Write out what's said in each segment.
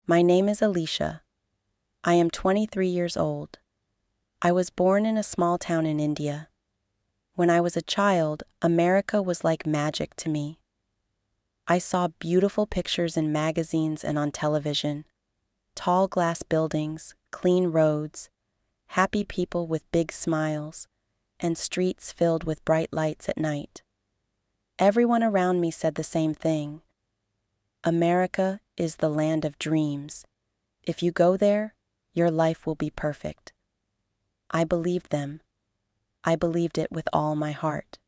My name is Alisha. I am 23 years old. I was born in a small town in India. When I was a child, America was like magic to me. I saw beautiful pictures in magazines and on television, tall glass buildings, clean roads, happy people with big smiles, and streets filled with bright lights at night. Everyone around me said the same thing. America is the land of dreams. If you go there, your life will be perfect. I believed them. I believed it with all my heart.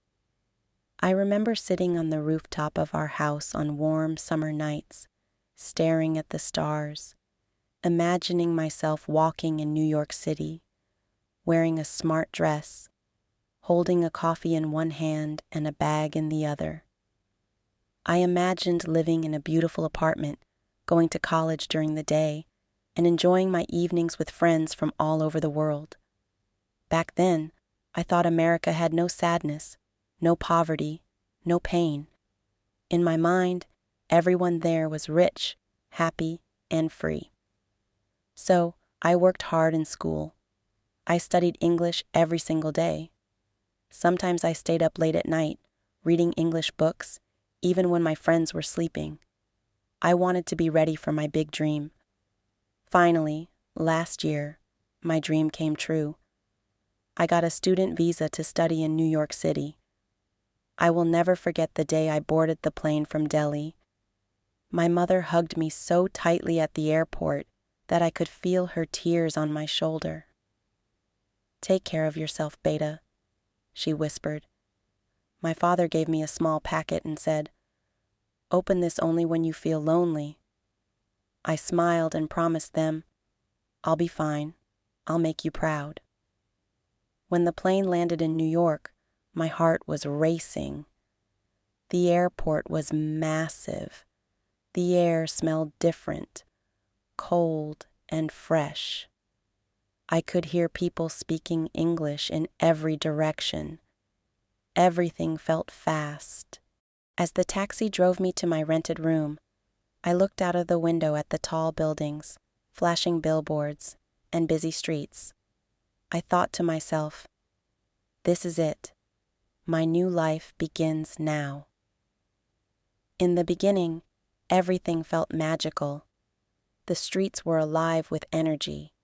I remember sitting on the rooftop of our house on warm summer nights, staring at the stars, imagining myself walking in New York City, wearing a smart dress, holding a coffee in one hand and a bag in the other. I imagined living in a beautiful apartment, going to college during the day, and enjoying my evenings with friends from all over the world. Back then, I thought America had no sadness, no poverty, no pain. In my mind, everyone there was rich, happy, and free. So, I worked hard in school. I studied English every single day. Sometimes I stayed up late at night, reading English books, even when my friends were sleeping. I wanted to be ready for my big dream. Finally, last year, my dream came true. I got a student visa to study in New York City. I will never forget the day I boarded the plane from Delhi. My mother hugged me so tightly at the airport that I could feel her tears on my shoulder. "Take care of yourself, Beta," she whispered. My father gave me a small packet and said, "Open this only when you feel lonely." I smiled and promised them, "I'll be fine. I'll make you proud." When the plane landed in New York, my heart was racing. The airport was massive. The air smelled different, cold and fresh. I could hear people speaking English in every direction. Everything felt fast. As the taxi drove me to my rented room, I looked out of the window at the tall buildings, flashing billboards, and busy streets. I thought to myself, this is it. My new life begins now. In the beginning, everything felt magical. The streets were alive with energy.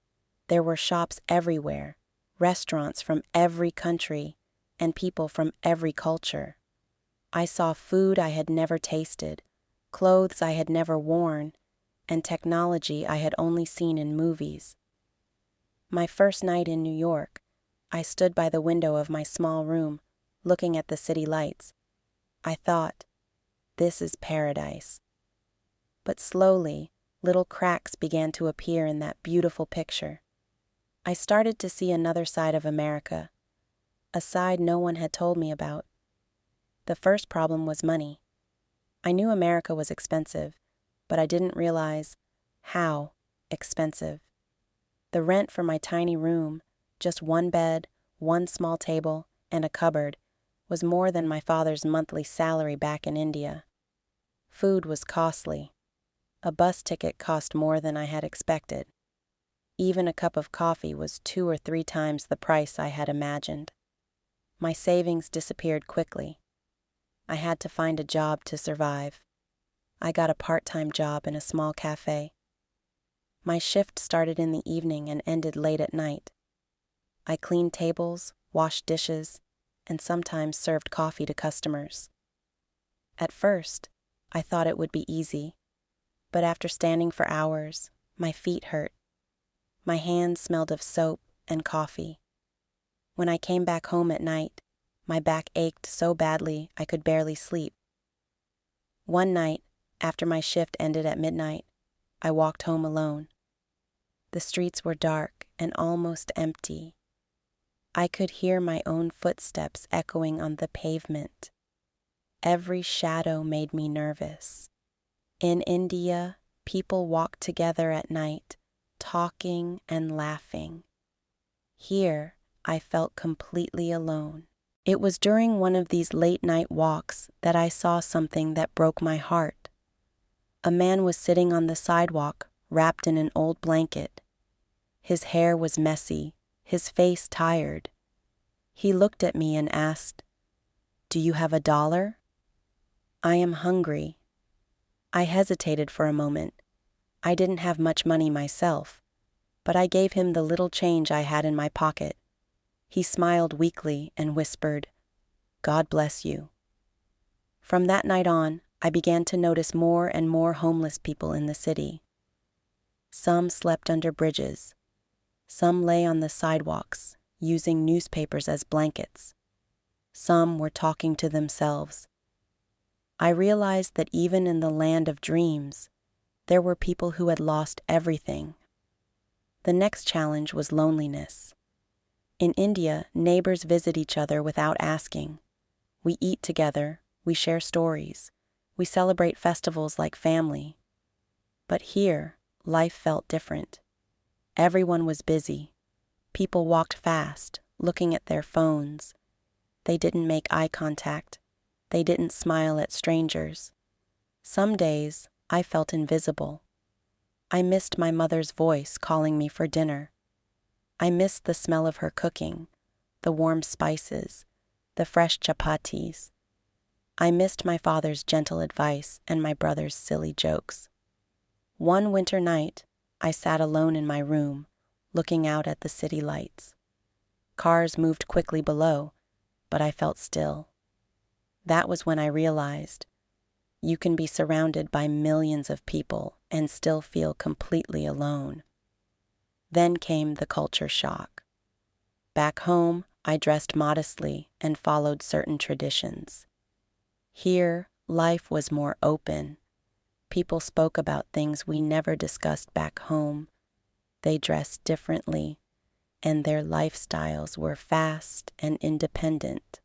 There were shops everywhere, restaurants from every country, and people from every culture. I saw food I had never tasted, clothes I had never worn, and technology I had only seen in movies. My first night in New York, I stood by the window of my small room, looking at the city lights. I thought, this is paradise. But slowly, little cracks began to appear in that beautiful picture. I started to see another side of America, a side no one had told me about. The first problem was money. I knew America was expensive, but I didn't realize how expensive. The rent for my tiny room, just one bed, one small table, and a cupboard, was more than my father's monthly salary back in India. Food was costly. A bus ticket cost more than I had expected. Even a cup of coffee was 2 or 3 times the price I had imagined. My savings disappeared quickly. I had to find a job to survive. I got a part-time job in a small cafe. My shift started in the evening and ended late at night. I cleaned tables, washed dishes, and sometimes served coffee to customers. At first, I thought it would be easy, but after standing for hours, my feet hurt. My hands smelled of soap and coffee. When I came back home at night, my back ached so badly I could barely sleep. One night, after my shift ended at midnight, I walked home alone. The streets were dark and almost empty. I could hear my own footsteps echoing on the pavement. Every shadow made me nervous. In India, people walked together at night, talking and laughing. Here, I felt completely alone. It was during one of these late-night walks that I saw something that broke my heart. A man was sitting on the sidewalk, wrapped in an old blanket. His hair was messy, his face tired. He looked at me and asked, "Do you have $1?" "I am hungry." I hesitated for a moment. I didn't have much money myself, but I gave him the little change I had in my pocket. He smiled weakly and whispered, "God bless you." From that night on, I began to notice more and more homeless people in the city. Some slept under bridges. Some lay on the sidewalks, using newspapers as blankets. Some were talking to themselves. I realized that even in the land of dreams, there were people who had lost everything. The next challenge was loneliness. In India, neighbors visit each other without asking. We eat together, we share stories, we celebrate festivals like family. But here, life felt different. Everyone was busy. People walked fast, looking at their phones. They didn't make eye contact. They didn't smile at strangers. Some days, I felt invisible. I missed my mother's voice calling me for dinner. I missed the smell of her cooking, the warm spices, the fresh chapatis. I missed my father's gentle advice and my brother's silly jokes. One winter night, I sat alone in my room, looking out at the city lights. Cars moved quickly below, but I felt still. That was when I realized you can be surrounded by millions of people and still feel completely alone. Then came the culture shock. Back home, I dressed modestly and followed certain traditions. Here, life was more open. People spoke about things we never discussed back home. They dressed differently, and their lifestyles were fast and independent.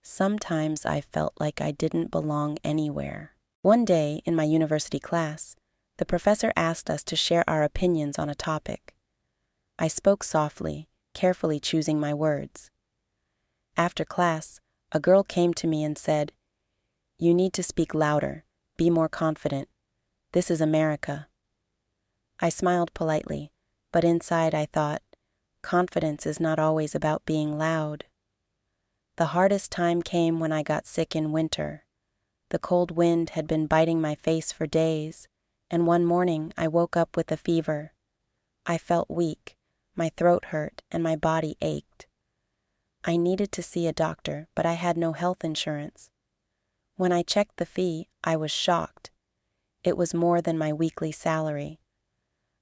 Sometimes I felt like I didn't belong anywhere. One day in my university class, the professor asked us to share our opinions on a topic. I spoke softly, carefully choosing my words. After class, a girl came to me and said, "You need to speak louder, be more confident. This is America." I smiled politely, but inside I thought, confidence is not always about being loud. The hardest time came when I got sick in winter. The cold wind had been biting my face for days, and one morning I woke up with a fever. I felt weak, my throat hurt, and my body ached. I needed to see a doctor, but I had no health insurance. When I checked the fee, I was shocked. It was more than my weekly salary.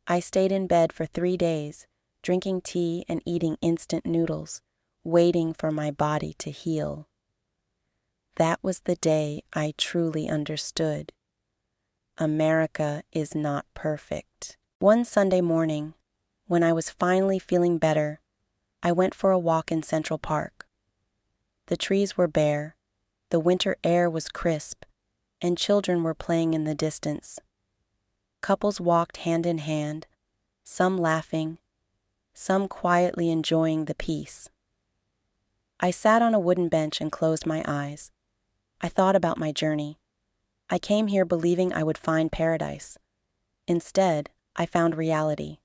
I stayed in bed for 3 days, drinking tea and eating instant noodles, waiting for my body to heal. That was the day I truly understood. America is not perfect. One Sunday morning, when I was finally feeling better, I went for a walk in Central Park. The trees were bare, the winter air was crisp, and children were playing in the distance. Couples walked hand in hand, some laughing, some quietly enjoying the peace. I sat on a wooden bench and closed my eyes. I thought about my journey. I came here believing I would find paradise. Instead, I found reality.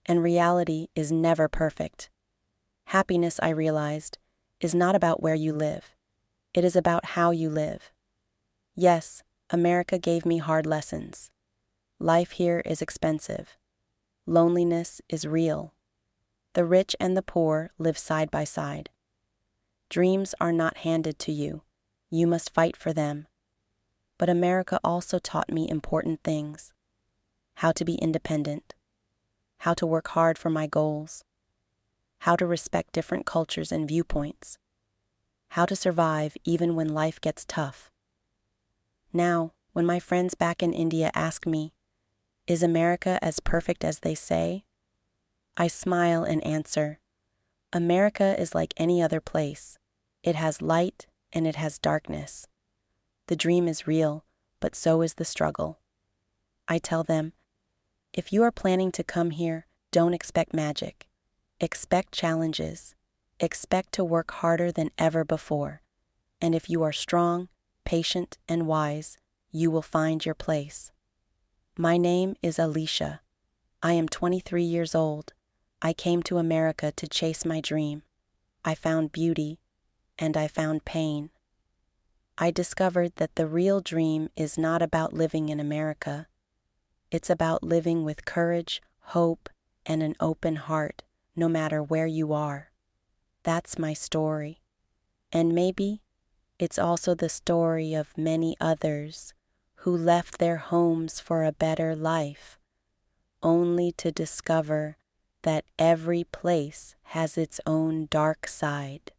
And reality is never perfect. Happiness, I realized, is not about where you live. It is about how you live. Yes, America gave me hard lessons. Life here is expensive. Loneliness is real. The rich and the poor live side by side. Dreams are not handed to you. You must fight for them. But America also taught me important things. How to be independent. How to work hard for my goals. How to respect different cultures and viewpoints. How to survive even when life gets tough. Now, when my friends back in India ask me, "Is America as perfect as they say?" I smile and answer, "America is like any other place. It has light and it has darkness. The dream is real, but so is the struggle." I tell them, if you are planning to come here, don't expect magic. Expect challenges. Expect to work harder than ever before. And if you are strong, patient, and wise, you will find your place. My name is Alisha. I am 23 years old. I came to America to chase my dream. I found beauty, and I found pain. I discovered that the real dream is not about living in America. It's about living with courage, hope, and an open heart, no matter where you are. That's my story. And maybe it's also the story of many others who left their homes for a better life, only to discover that every place has its own dark side.